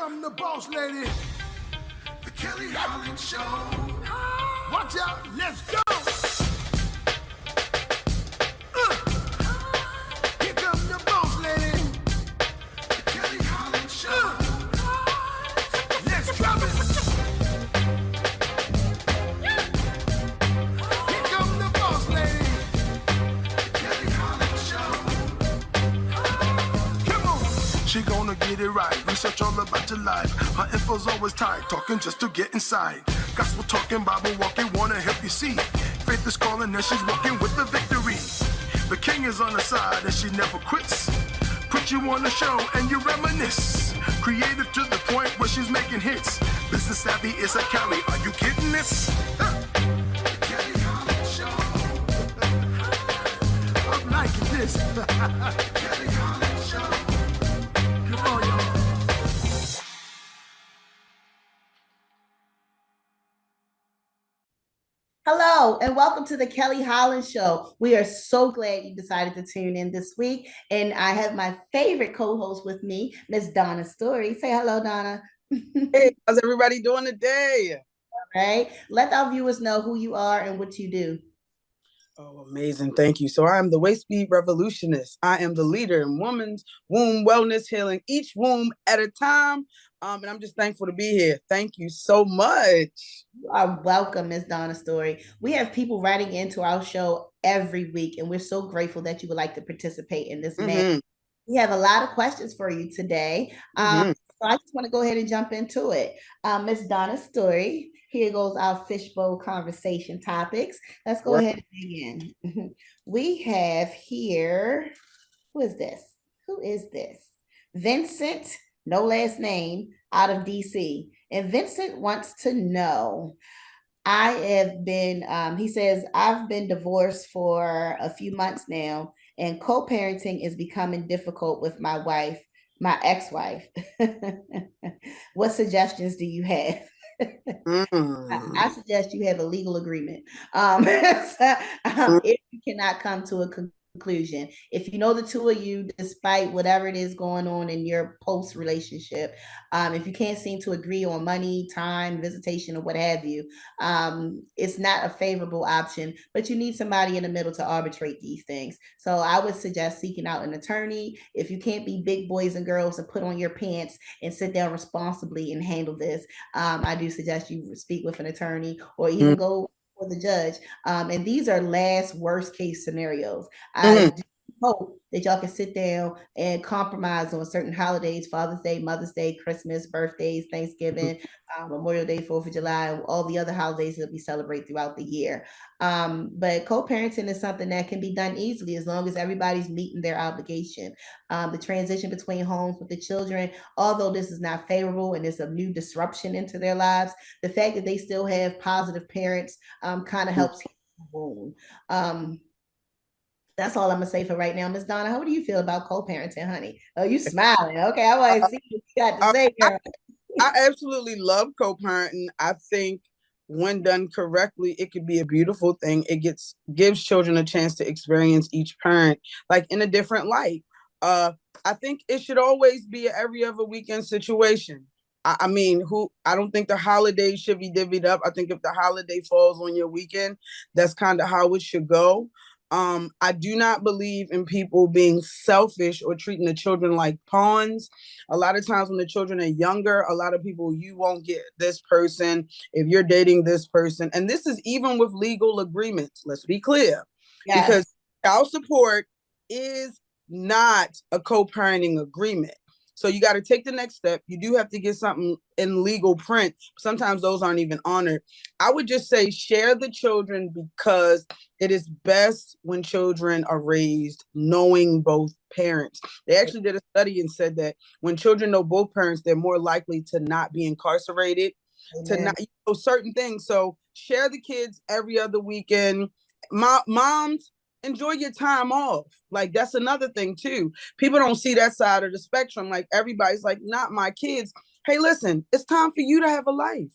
come the boss lady, the Kelly Holland Show. Watch out, let's go. Here come the boss lady, the Kelly Holland Show. Let's drop it. Here come the boss lady, the Kelly Holland Show. Come on. She gonna get it right. Research all about your life. Her info's always tight. Talking just to get inside. Gospel talking, Bible walking, wanna help you see. Faith is calling and she's walking with the victory. The king is on her side and she never quits. Put you on the show and you reminisce. Creative to the point where she's making hits. Business savvy is a Kelly. Are you kidding this? Kelly Holland Show. I'm liking this. Kelly Holland Show. Come on, y'all. Hello, and welcome to the Kelly Holland Show. We are so glad you decided to tune in this week. And I have my favorite co-host with me, Miss Donna Story. Say hello, Donna. Hey, how's everybody doing today? All right. Let our viewers know who you are and what you do. Oh, amazing. Thank you. So I am the Waist Speed Revolutionist. I am the leader in women's womb wellness, healing each womb at a time. And I'm just thankful to be here. Thank you so much. You are welcome, Miss Donna Story. We have people writing into our show every week, and we're so grateful that you would like to participate in this manner. We have a lot of questions for you today. So I just want to go ahead and jump into it. Miss Donna Story, here goes our fishbowl conversation topics. Let's go ahead and begin. We have here, who is this? Who is this? Vincent, no last name, out of DC. And Vincent wants to know, I have been, he says, I've been divorced for a few months now, and co-parenting is becoming difficult with my wife, my ex-wife. What suggestions do you have? I suggest you have a legal agreement. If you cannot come to a conclusion, if you know the two of you, despite whatever it is going on in your post relationship, if you can't seem to agree on money, time, visitation, or what have you, it's not a favorable option, but you need somebody in the middle to arbitrate these things. So I would suggest seeking out an attorney. If you can't be big boys and girls and put on your pants and sit down responsibly and handle this, I do suggest you speak with an attorney or even go for the judge. And these are last worst case scenarios. I do hope that y'all can sit down and compromise on certain holidays: Father's Day, Mother's Day, Christmas, birthdays, Thanksgiving, Memorial Day, 4th of July, and all the other holidays that we celebrate throughout the year. But co-parenting is something that can be done easily as long as everybody's meeting their obligation. The transition between homes with the children, although this is not favorable and it's a new disruption into their lives, the fact that they still have positive parents kind of helps heal the wound. That's all I'm gonna say for right now. Miss Donna, how do you feel about co-parenting, honey? Oh, you smiling. Okay, I want to see what you got to say, girl. I absolutely love co-parenting. I think when done correctly, it could be a beautiful thing. It gives children a chance to experience each parent like in a different light. I think it should always be an every other weekend situation. I don't think the holidays should be divvied up. I think if the holiday falls on your weekend, that's kind of how it should go. I do not believe in people being selfish or treating the children like pawns. A lot of times when the children are younger, a lot of people, you won't get this person if you're dating this person. And this is even with legal agreements. Let's be clear. Yes. Because child support is not a co-parenting agreement. So you got to take the next step. You do have to get something in legal print. Sometimes those aren't even honored. I would just say share the children because it is best when children are raised knowing both parents. They actually did a study and said that when children know both parents, they're more likely to not be incarcerated, to not certain things. So share the kids every other weekend. Moms, enjoy your time off. Like, that's another thing too. People don't see that side of the spectrum. Like, everybody's like, not my kids. Hey, listen, it's time for you to have a life.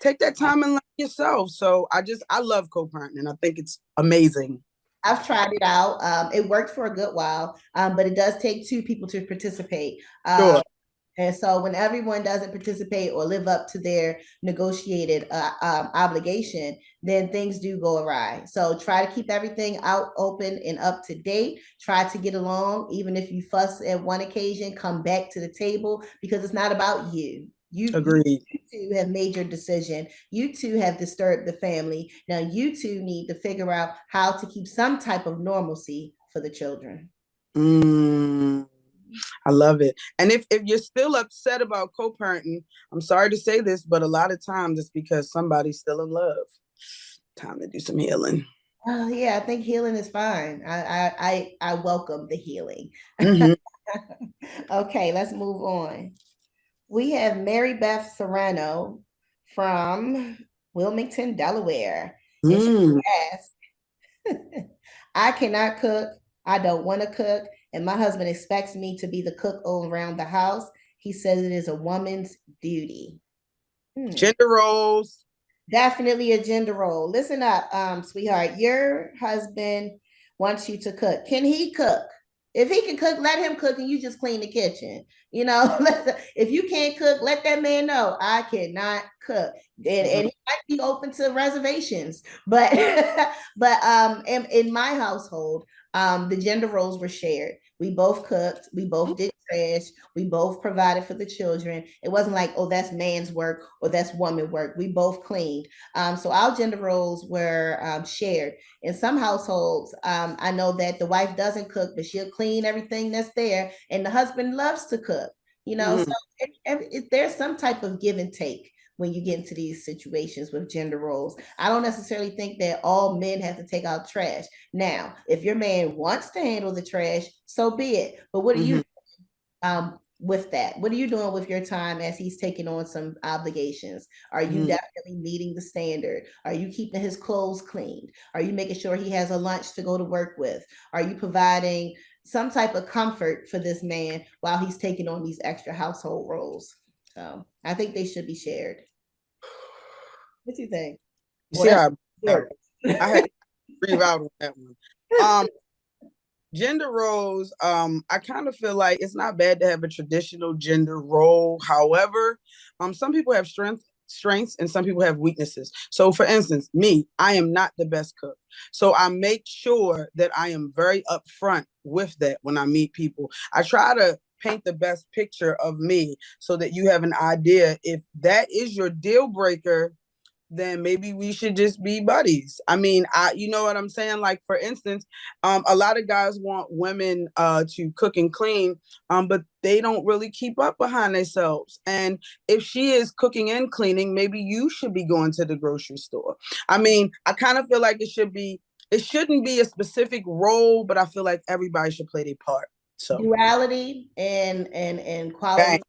Take that time and love yourself. So I love co-parenting, and I think it's amazing. I've tried it out. It worked for a good while, but it does take two people to participate. Sure. And so when everyone doesn't participate or live up to their negotiated obligation, then things do go awry. So try to keep everything out, open, and up to date. Try to get along. Even if you fuss at one occasion, come back to the table, because it's not about you. Agreed. You two have made your decision. You two have disturbed the family. Now you two need to figure out how to keep some type of normalcy for the children. I love it. And if you're still upset about co-parenting, I'm sorry to say this, but a lot of times it's because somebody's still in love. Time to do some healing. Oh yeah, I think healing is fine. I welcome the healing. Mm-hmm. Okay, let's move on. We have Mary Beth Serrano from Wilmington, Delaware. And she asked, I cannot cook. I don't want to cook. And my husband expects me to be the cook all around the house. He says it is a woman's duty. Gender roles. Definitely a gender role. Listen up, sweetheart. Your husband wants you to cook. Can he cook? If he can cook, let him cook, and you just clean the kitchen. You know, if you can't cook, let that man know I cannot cook, and he might be open to reservations. But in my household, the gender roles were shared. We both cooked. We both did trash. We both provided for the children. It wasn't like, oh, that's man's work or that's woman work. We both cleaned. So our gender roles were shared. In some households, I know that the wife doesn't cook, but she'll clean everything that's there, and the husband loves to cook. You know, so there's some type of give and take when you get into these situations with gender roles. I don't necessarily think that all men have to take out trash. Now, if your man wants to handle the trash, so be it. But what are you with that? What are you doing with your time as he's taking on some obligations? Are you definitely meeting the standard? Are you keeping his clothes cleaned? Are you making sure he has a lunch to go to work with? Are you providing some type of comfort for this man while he's taking on these extra household roles? So I think they should be shared. What do you think? You see how I had to breathe out on that one. Gender roles, I kind of feel like it's not bad to have a traditional gender role. However, some people have strengths and some people have weaknesses. So for instance, me, I am not the best cook. So I make sure that I am very upfront with that when I meet people. I try to paint the best picture of me so that you have an idea. If that is your deal breaker, then maybe we should just be buddies. I mean, you know what I'm saying? Like, for instance, a lot of guys want women to cook and clean, but they don't really keep up behind themselves. And if she is cooking and cleaning, maybe you should be going to the grocery store. I mean, I kind of feel like it shouldn't be a specific role, but I feel like everybody should play their part. So duality and quality. Dang.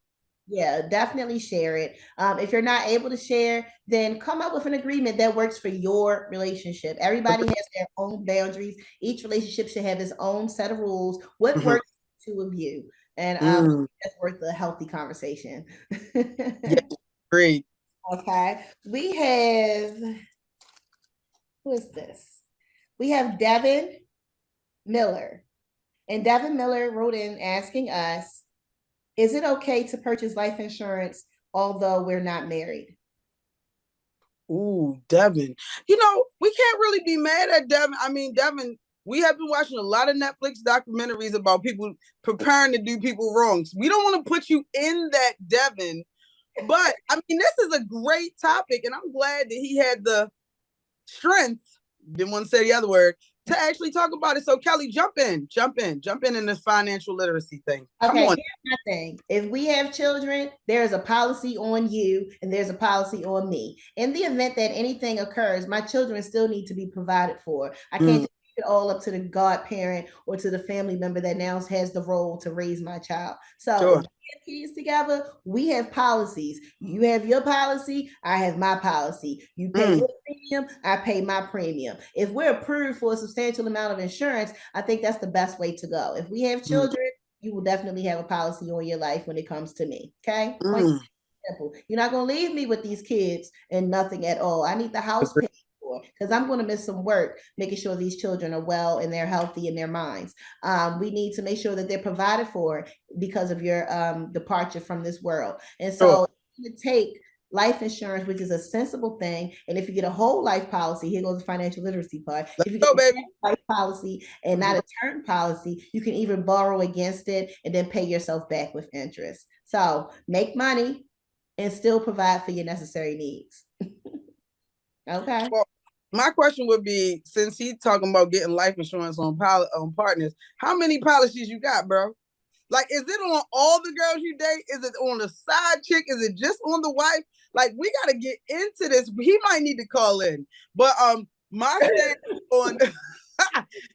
Yeah, definitely share it. If you're not able to share, then come up with an agreement that works for your relationship. Everybody has their own boundaries. Each relationship should have its own set of rules. What works for the two of you? And that's worth a healthy conversation. Yeah, great. Okay. We have, who is this? We have Devin Miller. And Devin Miller wrote in asking us, is it okay to purchase life insurance although we're not married? Ooh, Devin. You know, we can't really be mad at Devin. I mean, Devin, we have been watching a lot of Netflix documentaries about people preparing to do people wrong. So we don't want to put you in that, Devin. But, I mean, this is a great topic, and I'm glad that he had the strength, didn't want to say the other word, to actually talk about it. So Kelly, jump in this financial literacy thing. Come on. Here's my thing. If we have children, there's a policy on you and there's a policy on me. In the event that anything occurs, my children still need to be provided for. I can't just it all up to the godparent or to the family member that now has the role to raise my child. So if we have kids together, we have policies. You have your policy, I have my policy. You pay your premium, I pay my premium. If we're approved for a substantial amount of insurance, I think that's the best way to go. If we have children, you will definitely have a policy on your life when it comes to me. Okay? Simple. You're not going to leave me with these kids and nothing at all. I need the house paid for. for, because I'm going to miss some work making sure these children are well and they're healthy in their minds. We need to make sure that they're provided for because of your departure from this world. And so to take life insurance, which is a sensible thing. And if you get a whole life policy, here goes the financial literacy part. If you get a life policy and not a term policy, you can even borrow against it and then pay yourself back with interest. So make money and still provide for your necessary needs. Okay. Well, my question would be, since he's talking about getting life insurance on partners, how many policies you got, bro? Like, is it on all the girls you date? Is it on the side chick? Is it just on the wife? Like, we got to get into this. He might need to call in. But my stance on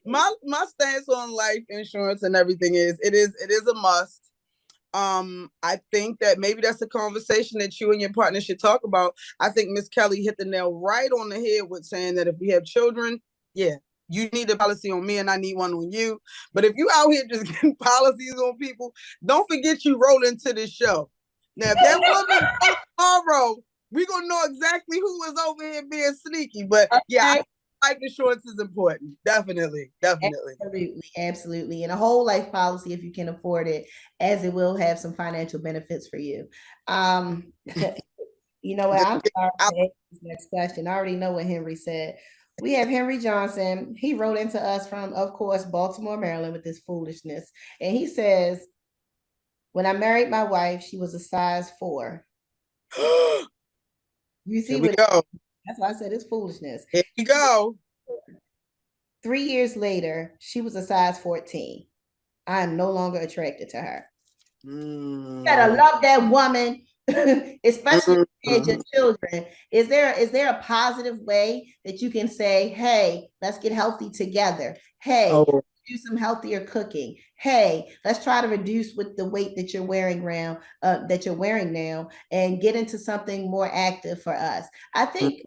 my stance on life insurance and everything is it is a must. I think that maybe that's a conversation that you and your partner should talk about. I think Miss Kelly hit the nail right on the head with saying that if we have children, yeah, you need a policy on me and I need one on you. But if you out here just getting policies on people, don't forget you roll into this show. Now, if that woman tomorrow, we're going to know exactly who was over here being sneaky. But yeah, life insurance is important. Definitely. Absolutely. And a whole life policy, if you can afford it, as it will have some financial benefits for you. You know what? I'm sorry to ask this next question. I already know what Henry said. We have Henry Johnson. He wrote into us from, of course, Baltimore, Maryland, with this foolishness. And he says, when I married my wife, she was a size 4. You see what? That's why I said it's foolishness. Here we go. 3 years later, she was a size 14. I am no longer attracted to her. You gotta love that woman, especially if your children. Is there a positive way that you can say, hey, let's get healthy together? Hey, do some healthier cooking. Hey, let's try to reduce with the weight that you're wearing now and get into something more active for us. I think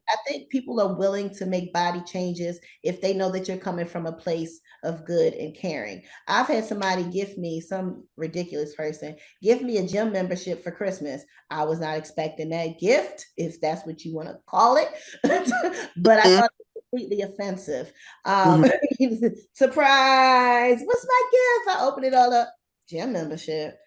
people are willing to make body changes if they know that you're coming from a place of good and caring. I've had somebody give me, some ridiculous person, give me a gym membership for Christmas. I was not expecting that gift, if that's what you want to call it. But I thought completely offensive. Surprise! What's my gift? I opened it all up. Gym membership.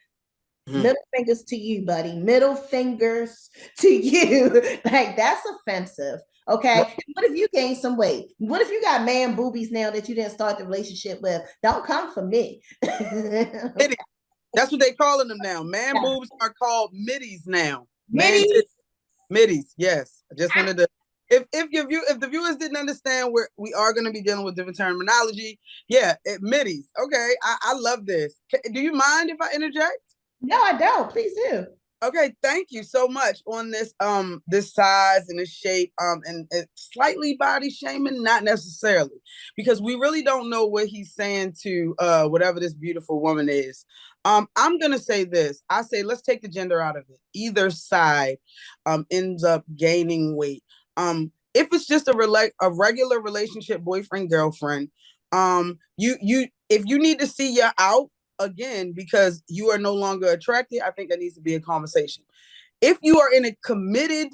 Middle fingers to you, buddy. Middle fingers to you. Like, that's offensive. Okay. What if you gain some weight? What if you got man boobies now that you didn't start the relationship with? Don't come for me. That's what they calling them now. Man boobs are called middies now. Middies. Yes. I just wanted to. If the viewers didn't understand, we are going to be dealing with different terminology. Yeah, middies. Okay, I love this. Do you mind if I interject? No, I don't. Please do. Okay, thank you so much on this this size and this shape and slightly body shaming, not necessarily, because we really don't know what he's saying to whatever this beautiful woman is. I'm gonna say this. I say let's take the gender out of it. Either side ends up gaining weight. If it's just a regular relationship, boyfriend, girlfriend, if you need to see you out again because you are no longer attracted, I think that needs to be a conversation. If you are in a committed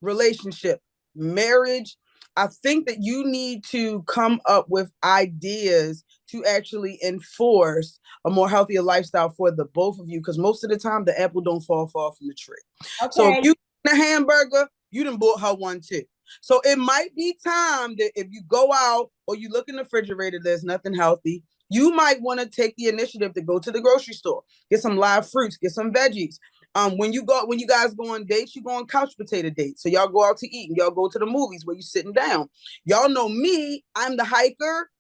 relationship, marriage, I think that you need to come up with ideas to actually enforce a more healthier lifestyle for the both of you, because most of the time the apple don't fall far from the tree. Okay. So if you eat a hamburger, you done bought her one too. So it might be time that if you go out or you look in the refrigerator, there's nothing healthy, you might want to take the initiative to go to the grocery store, get some live fruits, get some veggies. When you guys go on dates, you go on couch potato dates. So y'all go out to eat and y'all go to the movies where you're sitting down. Y'all know me, I'm the hiker.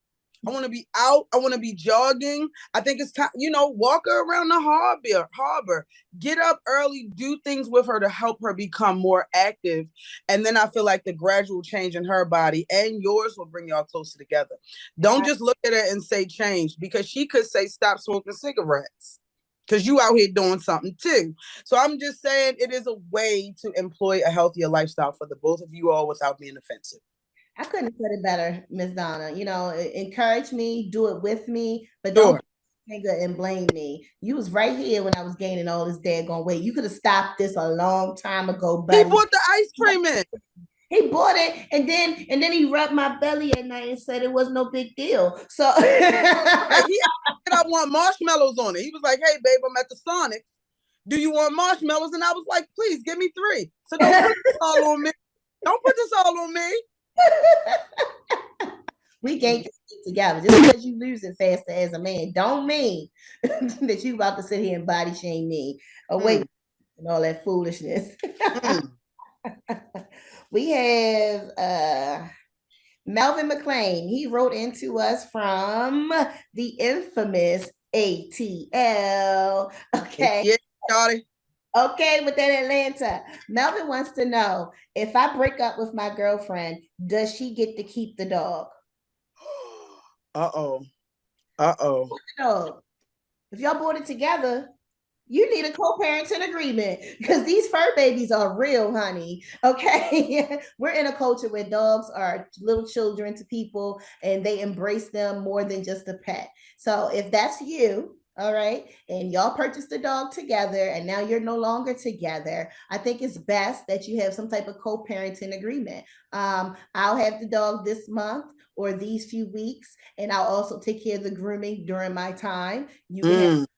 I want to be out. I want to be jogging. I think it's time, walk her around the harbor, get up early, do things with her to help her become more active. And then I feel like the gradual change in her body and yours will bring y'all closer together. Don't just look at her and say change, because she could say stop smoking cigarettes because you out here doing something too. So I'm just saying it is a way to employ a healthier lifestyle for the both of you all without being offensive. I couldn't have said it better, Miss Donna. Encourage me, do it with me, but don't finger and blame me. You was right here when I was gaining all this daggone weight. You could have stopped this a long time ago, buddy. He put the ice cream in. He bought it and then he rubbed my belly at night and said it was no big deal. So Right, he said I want marshmallows on it. He was like, "Hey, babe, I'm at the Sonic. Do you want marshmallows?" And I was like, "Please give me 3." So don't put this all on me. Don't put this all on me. we can't just get together. Just because you lose it faster as a man, don't mean that you about to sit here and body shame me away and all that foolishness. We have Melvin McLean. He wrote into us from the infamous ATL. Okay. Yeah, Scotty. Okay, with that Atlanta. Melvin wants to know, if I break up with my girlfriend, does she get to keep the dog? Uh-oh. Uh-oh. Dog. If y'all bought it together, you need a co-parenting agreement because these fur babies are real, honey. Okay. We're in a culture where dogs are little children to people and they embrace them more than just a pet. So if that's you, all right, and y'all purchased a dog together and now you're no longer together, I think it's best that you have some type of co-parenting agreement. I'll have the dog this month or these few weeks, and I'll also take care of the grooming during my time. You can have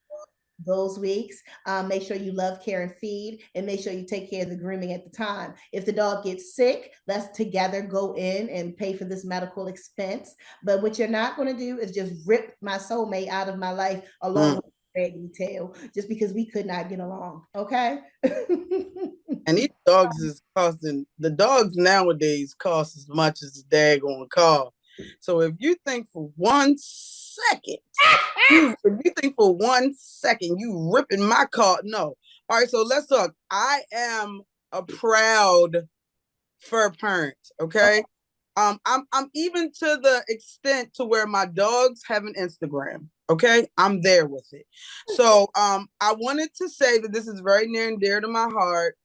those weeks. Make sure you love, care, and feed, and make sure you take care of the grooming at the time. If the dog gets sick, let's together go in and pay for this medical expense. But what you're not going to do is just rip my soulmate out of my life along with raggedy tail just because we could not get along. Okay. And these dogs is costing, the dogs nowadays cost as much as the daggone car. So if you think for 1 second, you ripping my car, no. All right, so let's talk. I am a proud fur parent, okay? I'm even to the extent to where my dogs have an Instagram, okay? I'm there with it. So I wanted to say that this is very near and dear to my heart.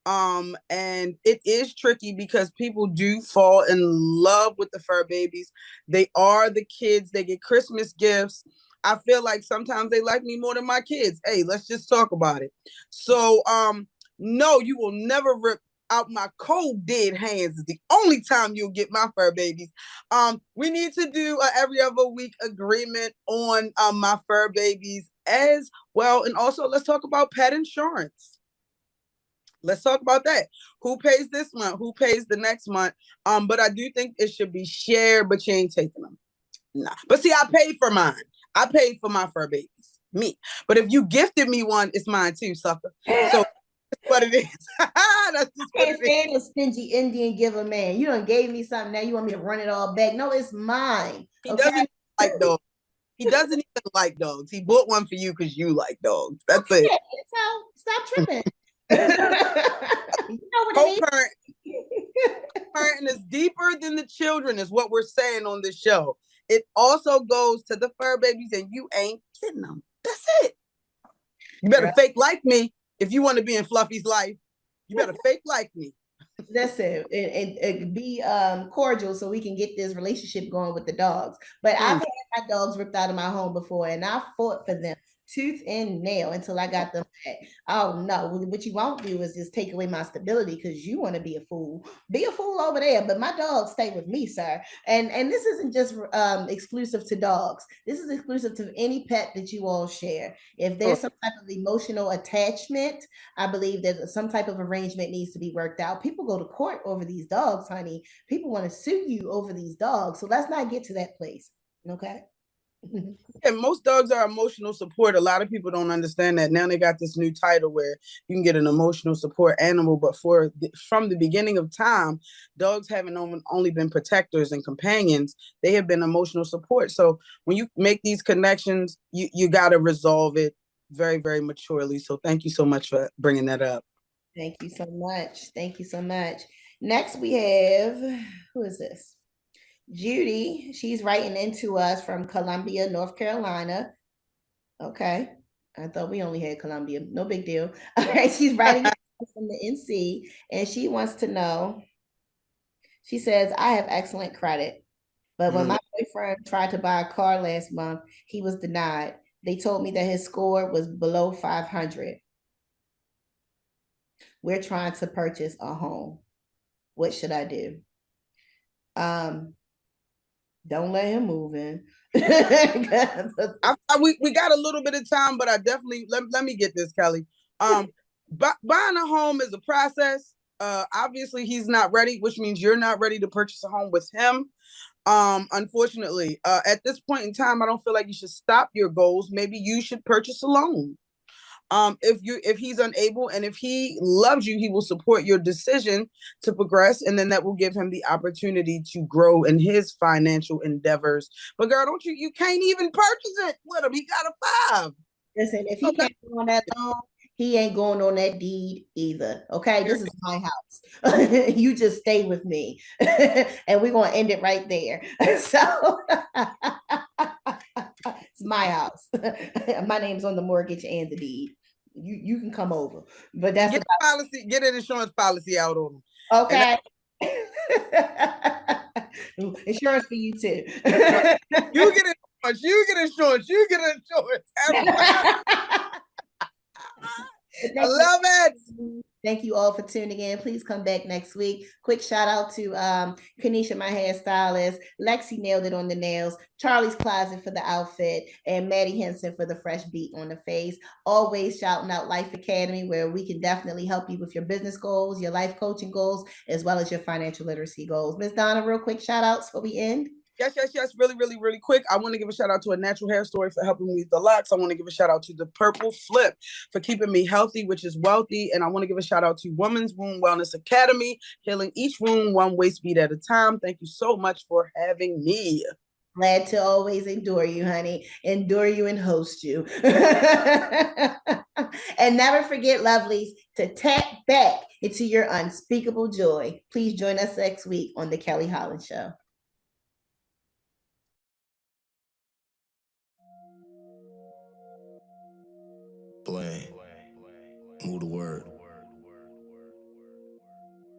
And it is tricky because people do fall in love with the fur babies. They are the kids, they get Christmas gifts. I feel like sometimes they like me more than my kids. Hey, let's just talk about it. So no, you will never rip out my cold dead hands. Is the only time you'll get my fur babies. We need to do a every other week agreement on my fur babies as well. And also let's talk about pet insurance. Let's talk about that. Who pays this month? Who pays the next month? But I do think it should be shared, but you ain't taking them. Nah. But see, I paid for mine. I paid for my fur babies. Me. But if you gifted me one, it's mine too, sucker. So that's what it is. That's just I can't stand a stingy Indian giver man. You done gave me something. Now you want me to run it all back. No, it's mine. He doesn't like dogs. He doesn't even like dogs. He bought one for you because you like dogs. That's it. So stop tripping. You know what I mean? Co-parenting is deeper than the children, is what we're saying on this show. It also goes to the fur babies, and you ain't getting them. That's it. You better fake like me if you want to be in Fluffy's life. You better fake like me. That's it. And be cordial so we can get this relationship going with the dogs. But I've had my dogs ripped out of my home before, and I fought for them tooth and nail until I got them back. Oh no, what you won't do is just take away my stability because you want to be a fool. Be a fool over there, but my dogs stay with me, sir. And this isn't just exclusive to dogs. This is exclusive to any pet that you all share. If there's some type of emotional attachment, I believe that some type of arrangement needs to be worked out. People go to court over these dogs, honey. People want to sue you over these dogs. So let's not get to that place. Okay. And most dogs are emotional support. A lot of people don't understand that. Now they got this new title where you can get an emotional support animal, but from the beginning of time, dogs haven't only been protectors and companions. They have been emotional support. So when you make these connections, you got to resolve it very, very maturely. So thank you so much for bringing that up. Thank you so much. Thank you so much. Next we have, who is this? Judy. She's writing into us from Columbia, North Carolina. Okay. I thought we only had Columbia. No big deal. All right. She's writing from the NC, and she wants to know. She says, I have excellent credit, but when my boyfriend tried to buy a car last month, he was denied. They told me that his score was below 500. We're trying to purchase a home. What should I do? Don't let him move in. We got a little bit of time, but I definitely let me get this, Kelly. Buying a home is a process. Obviously he's not ready, which means you're not ready to purchase a home with him. Unfortunately, at this point in time, I don't feel like you should stop your goals. Maybe you should purchase a loan. If he's unable, and if he loves you, he will support your decision to progress, and then that will give him the opportunity to grow in his financial endeavors. But girl, you can't even purchase it with him. He got a 5. Listen, if he can't go on that loan, he ain't going on that deed either. Okay, this is my house. You just stay with me, and we're gonna end it right there. So it's my house. My name's on the mortgage and the deed. You can come over, but that's get the policy. Get an insurance policy out on him. Okay. Insurance for you too. You get insurance. You get insurance. You get insurance. I love it. Thank you all for tuning in. Please come back next week. Quick shout out to Kanisha, my hairstylist, Lexi nailed it on the nails, Charlie's Closet for the outfit, and Maddie Henson for the fresh beat on the face. Always shouting out Life Academy, where we can definitely help you with your business goals, your life coaching goals, as well as your financial literacy goals. Ms. Donna, real quick shout outs before we end. Yes. Really quick. I want to give a shout out to A Natural Hair Story for helping me with the locks. I want to give a shout out to The Purple Flip for keeping me healthy, which is wealthy. And I want to give a shout out to Women's Womb Wellness Academy, healing each womb one waist beat at a time. Thank you so much for having me. Glad to always endure you, honey. Endure you and host you. And never forget, lovelies, to tap back into your unspeakable joy. Please join us next week on The Kelly Holland Show. Blame. Move the word.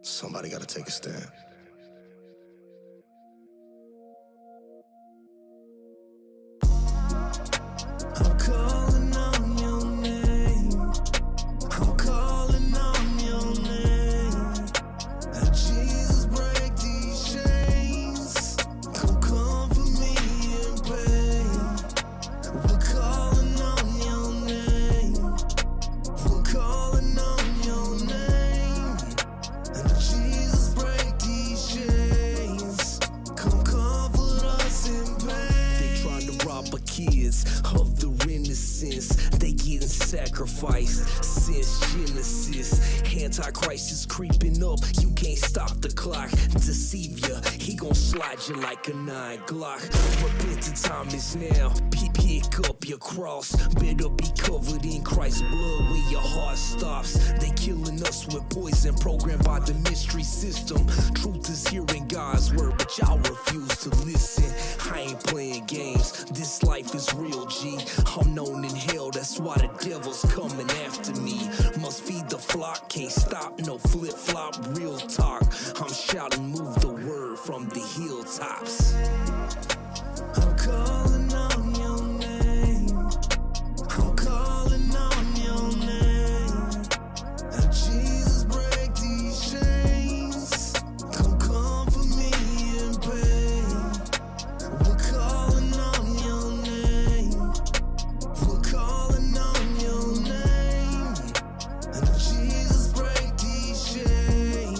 Somebody gotta take a stand. I'm calling on your name. I'm calling on your name. And Jesus, break these chains. Come for me in pain. We're calling on your name. We're calling on your name. And Jesus, break these chains. Come comfort us in pain. They trying to rob our kids of their innocence. They getting sacrificed since Genesis. Antichrist is creeping up. You can't stop the clock. Deceive ya. He gon' slide you like a 9 Glock. Repentant time is now. Pick up your cross. Better be covered in Christ's blood when your heart stops. They killing us with poison programmed by the mystery system. Truth is hearing God's word, but y'all refuse to listen. I ain't playing games. This life is real, G. I'm known in hell. That's why the devil's coming after me. Must feed the flock. Can't stop. No flip-flop. Real talk. I'm shouting, move the word from the hilltops. I'm calling on your name. I'm calling on your name. And Jesus, break these chains. Come for me in pain. We're calling on your name. We're calling on your name. And Jesus, break these chains.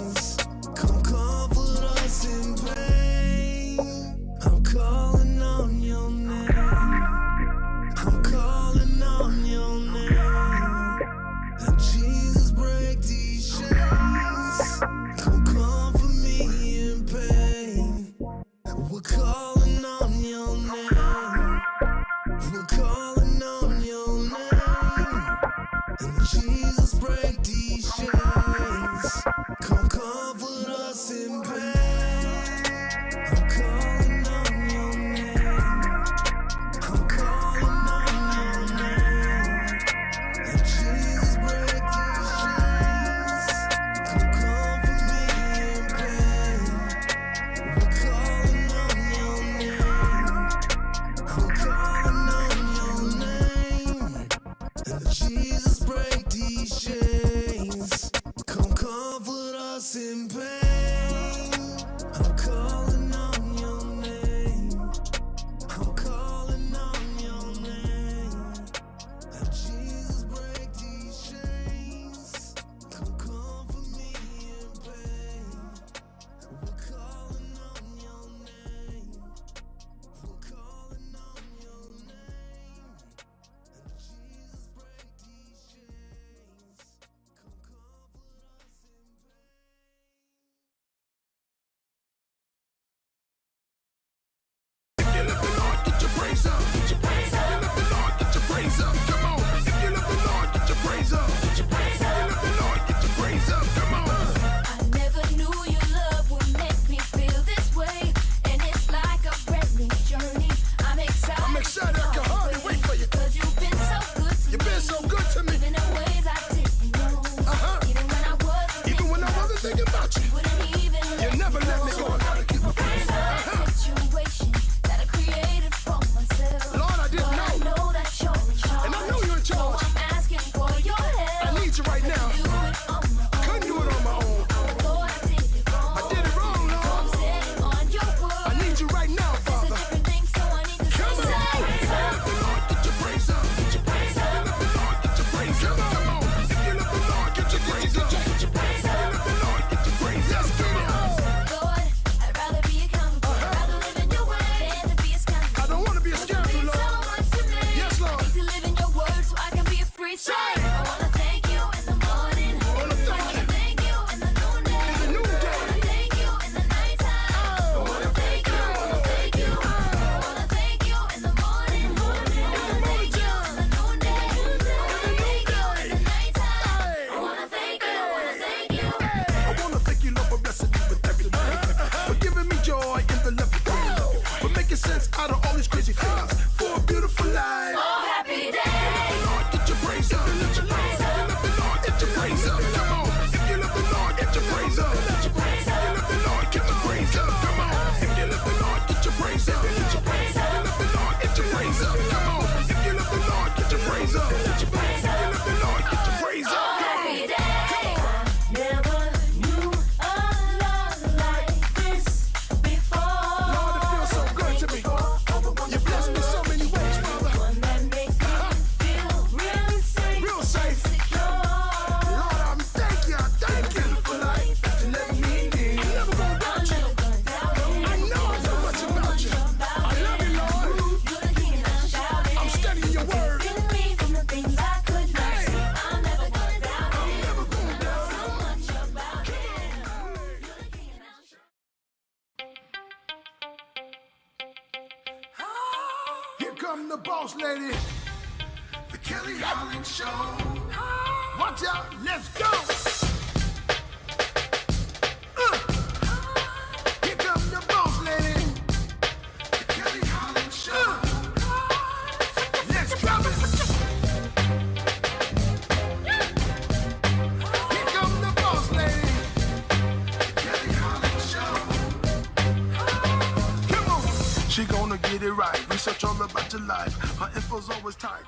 praise up. Come on. If you love the Lord, get your praise up. Get your praise up. If you love the Lord, get your praise up. Come on. I never knew your love would make me feel this way, and it's like a brand new journey. I'm excited. I'm excited. I can hardly wait for you. 'Cause you've been so good to me. You've been so good to me. Even in ways I didn't know. Even when I wasn't thinking about you. Wouldn't even You never let me go. I gotta keep a praise up. Situation that I created for myself. Lord, I didn't But I know. know that you're in charge. And I know you're in charge. So I'm asking for your help. I need you right now. Do it on my own. Couldn't do it on my own. Lord, I did it wrong. I did it wrong, So I'm Lord. standing on your word. I need you right now, It's a Father. different thing, so I need to Come say on. If you love the Lord, get your praise up. Get your praise up. If you love the Lord, get your praise up. Come on. If you love the Lord, get your praise up. Get your praise up. If you love the Lord, get your praise up. Come on. Lord, I'd rather be accountable. I'd rather live in your way than to be a scoundrel. I don't want to be a scoundrel, Means so Lord. much to me. Yes, Lord. I need to live in your word so I can be a free soul. Say. I wanna thank you in the morning. I wanna thank I wanna thank you in the noonday. In the noonday. I wanna thank you in the nighttime. I wanna thank you. I wanna thank you. I wanna thank you in the morning. I wanna thank you in the noonday. I wanna thank you in the nighttime. I wanna thank you. I wanna thank you. I wanna thank you, Lord, for blessing me with everything. For giving me joy in the love you. For making sense out of all these crazy things. For a beautiful life. Oh, happy day. Lord, get your praise up. Let your praise up. If you love the Lord, get your praise up. Come on. If you love the Lord, get your praise up. Let your praise up. If you love the Lord, get your praise up. Come on. If you love the Lord, get your praise up. Get your praise up. If you love the Lord, get your praise up. Come on. If you love the Lord, get your praise up. Let your praise up. If you love the Lord, get your praise up. Come on. Happy day. Never knew a love like this before. Lord, it feels so good to me. You bless me so many ways, Father. One that makes me feel real safe. Real safe. Secure. Lord, I'm thank you for life that you let me live. I'm never gonna doubt you. I'm never gonna doubt it. I know so much about you. I love you, Lord. You're the king and I'm shouting. I'm studying your word. Killing me from the things I could not Hey. see. I'm never gonna doubt I'm it. never gonna doubt So much about it. You're the king and I'm shouting. Here come the boss lady, the Kelly Holland Show. Watch out, let's go. Here come the boss lady, the Kelly Holland Show. Let's drop it. Here come the boss lady, the Kelly Holland Show. Come on. She gonna get it right. Research all about your life. Her info's always tight.